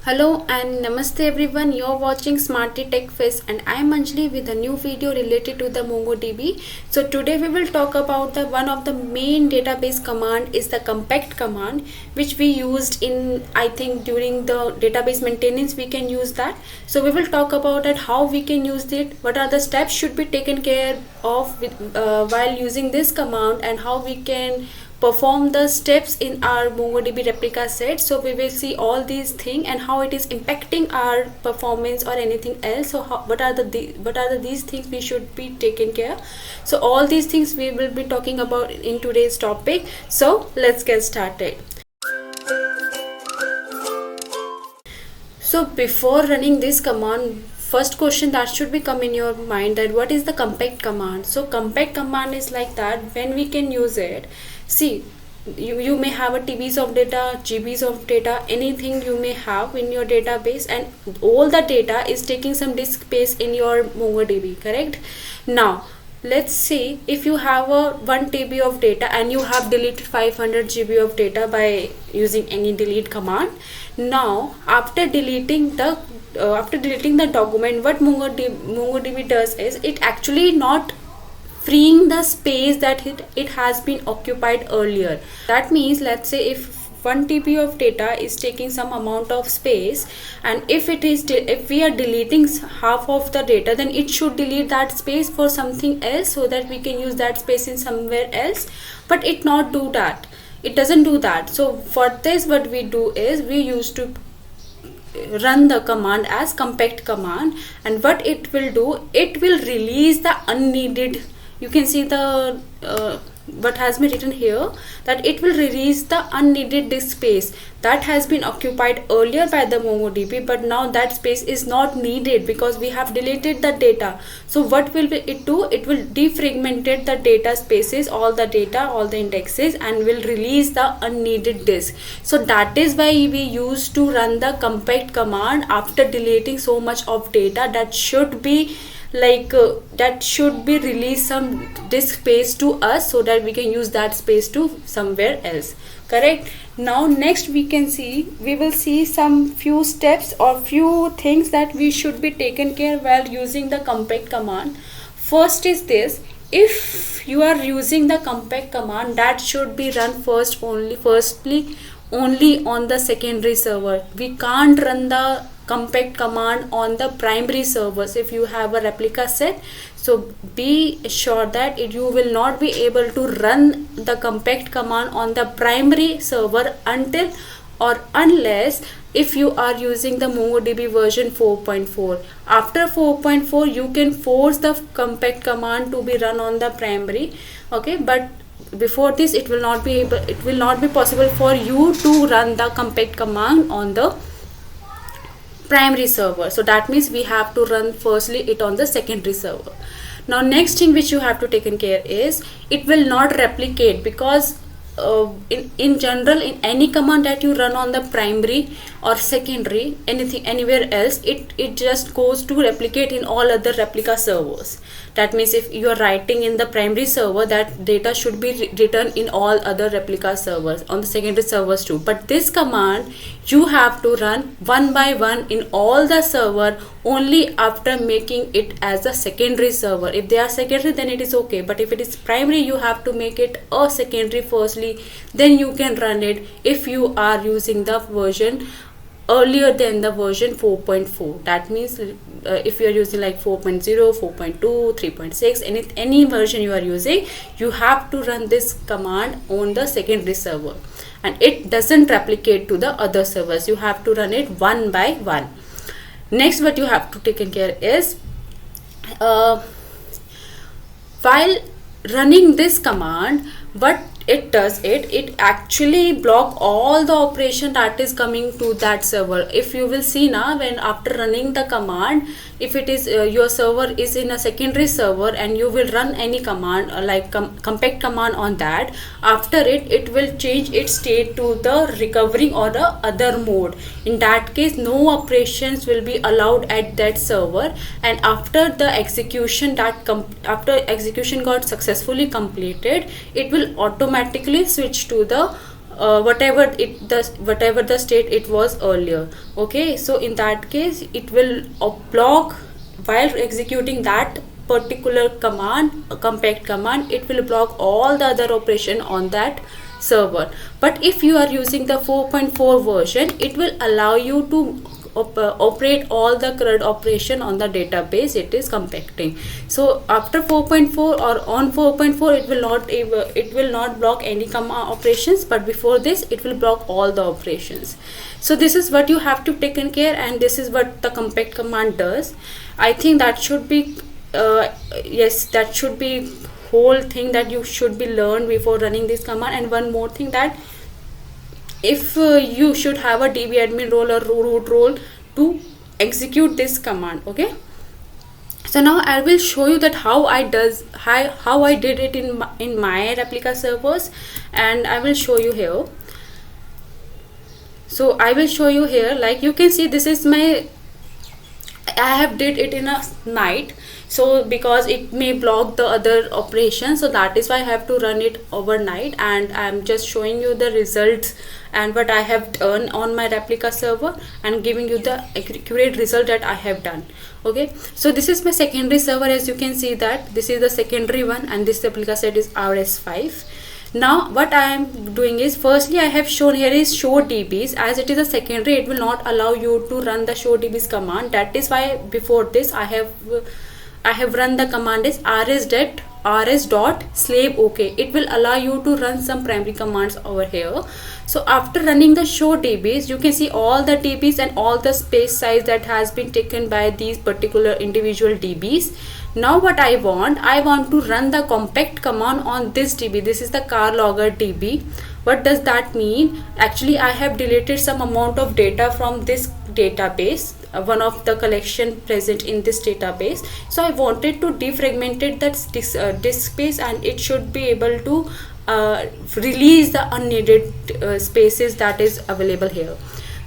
Hello and namaste everyone. You're watching Smarty Tech Fest and I'm Anjali with a new video related to the MongoDB. So today we will talk about the one of the main database command is the compact command, which we used in, I think, during the database maintenance we can use that. So we will talk about it, how we can use it, what are the steps should be taken care of while using this command, and how we can perform the steps in our MongoDB replica set. So we will see all these things and how it is impacting our performance or anything else. So what are these things we should be taken care. So all these things we will be talking about in today's topic. So let's get started. So before running this command, first question that should be come in your mind, that what is the compact command. So compact command is like that when we can use it. See, you may have a TBs of data, GBs of data, anything you may have in your database, and all the data is taking some disk space in your MongoDB, correct? Now let's see, if you have a 1 TB of data and you have deleted 500 GB of data by using any delete command. Now after deleting the document, what MongoDB does is it actually not freeing the space that it has been occupied earlier. That means, let's say if 1 TB of data is taking some amount of space, and if we are deleting half of the data, then it should delete that space for something else so that we can use that space in somewhere else. But it not do that, it doesn't do that. So for this, what we do is we used to run the command as compact command, and what it will do, it will release the unneeded, you can see the what has been written here, that it will release the unneeded disk space that has been occupied earlier by the MongoDB, but now that space is not needed because we have deleted the data. So what will it do? It will defragmentate the data spaces, all the data, all the indexes, and will release the unneeded disk. So that is why we used to run the compact command after deleting so much of data that should be release some disk space to us so that we can use that space to somewhere else, correct? Now next we will see some few steps or few things that we should be taken care while using the compact command. First is this: if you are using the compact command, that should be run firstly only on the secondary server. We can't run the compact command on the primary servers if you have a replica set. So be sure that you will not be able to run the compact command on the primary server until or unless if you are using the MongoDB version 4.4. After 4.4 you can force the compact command to be run on the primary, okay, but before this it will not be possible for you to run the compact command on the primary server. So that means we have to run firstly it on the secondary server. Now next thing which you have to taken care is it will not replicate, because in general in any command that you run on the primary or secondary, anything anywhere else, it just goes to replicate in all other replica servers. That means if you are writing in the primary server, that data should be written in all other replica servers, on the secondary servers too. But this command you have to run one by one in all the server only after making it as a secondary server. If they are secondary, then it is okay, but if it is primary, you have to make it a secondary firstly, then you can run it if you are using the version earlier than the version 4.4. that means if you are using like 4.0, 4.2, 3.6, any version you are using, you have to run this command on the secondary server, and it doesn't replicate to the other servers. You have to run it one by one. Next, what you have to take care is while running this command, what it does, it actually block all the operation that is coming to that server. If you will see now, when after running the command, if it is your server is in a secondary server and you will run any command like compact command on that, after it will change its state to the recovering or the other mode. In that case, no operations will be allowed at that server, and after the execution got successfully completed, it will automatically switch to the whatever the state it was earlier. Okay, so in that case it will block while executing that particular command, compact command, it will block all the other operation on that server. But if you are using the 4.4 version, it will allow you to operate all the CRUD operation on the database it is compacting. So after 4.4 or on 4.4, it will not block any command operations, but before this it will block all the operations. So this is what you have to take in care, and this is what the compact command does. I think that should be yes, that should be whole thing that you should be learned before running this command. And one more thing, that if you should have a DB admin role or root role to execute this command. Okay, so now I will show you that how I did it in my replica servers, and I will show you here. So I will show you here, like you can see, this is my, I have did it in a night, so because it may block the other operations, so that is why I have to run it overnight, and I am just showing you the results and what I have done on my replica server and giving you the accurate result that I have done. Okay, so this is my secondary server. As you can see that this is the secondary one, and this replica set is RS5. Now what I am doing is, firstly I have shown here is show DBs. As it is a secondary, it will not allow you to run the show DBs command. That is why before this I have run the command is rs.slave. okay, it will allow you to run some primary commands over here. So after running the show DBs, you can see all the DBs and all the space size that has been taken by these particular individual DBs. Now what I want to run the compact command on this DB. This is the car logger DB. What does that mean? Actually I have deleted some amount of data from this database, one of the collection present in this database. So I wanted to defragment that disk space, and it should be able to release the unneeded spaces that is available here.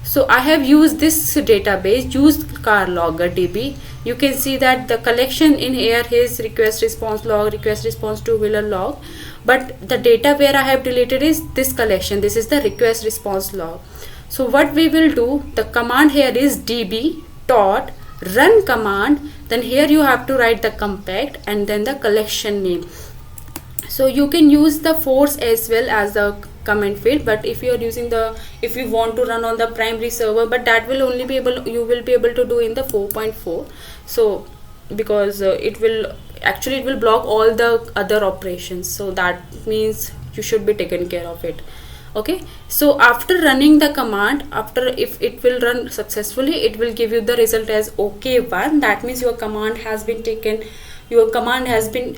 So I have used this database, used car logger DB. You can see that the collection in here is request response log, request response two wheeler log, but the data where I have deleted is this collection. This is the request response log. So what we will do, the command here is db dot run command, then here you have to write the compact and then the collection name. So you can use the force as well as the comment field, but if you are using if you want to run on the primary server, but that will only be able, you will be able to do in the 4.4. so because it will block all the other operations, so that means you should be taken care of it. Okay, so after running the command, if it will run successfully, it will give you the result as OK1. That means your command has been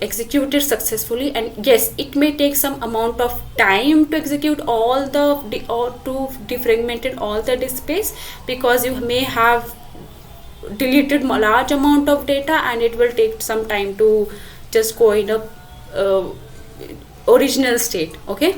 executed successfully. And yes, it may take some amount of time to execute all the or to defragment all the disk space, because you may have deleted a large amount of data, and it will take some time to just go in a original state. Okay,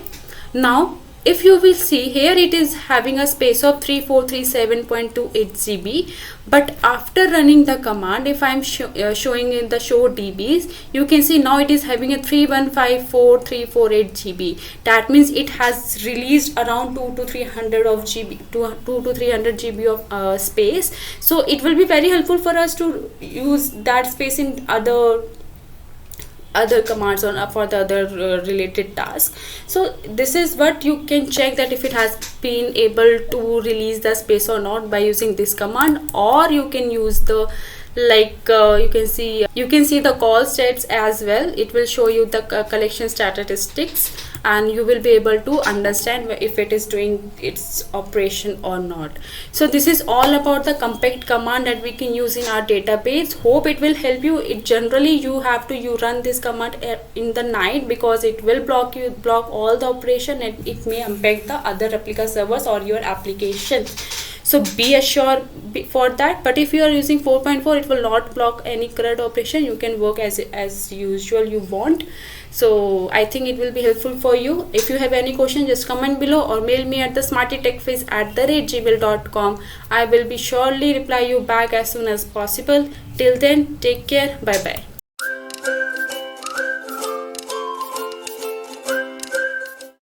now if you will see here, it is having a space of 3437.28 GB, but after running the command, if I am showing in the show DBs, you can see now it is having a 3154348 GB. That means it has released around 2 to 300 of GB, 2 to 300 GB of space. So it will be very helpful for us to use that space in other commands or for the other related tasks. So this is what you can check, that if it has been able to release the space or not by using this command. Or you can use the you can see the call stats as well. It will show you the collection statistics, and you will be able to understand if it is doing its operation or not. So this is all about the compact command that we can use in our database. Hope it will help you. It generally you have to run this command in the night, because it will block all the operation, and it may impact the other replica servers or your applications. So be assured for that. But if you are using 4.4, it will not block any CRUD operation. You can work as usual you want. So I think it will be helpful for you. If you have any question, just comment below or mail me at the smartytechfizz@gmail.com. I will be surely reply you back as soon as possible. Till then, take care. Bye bye.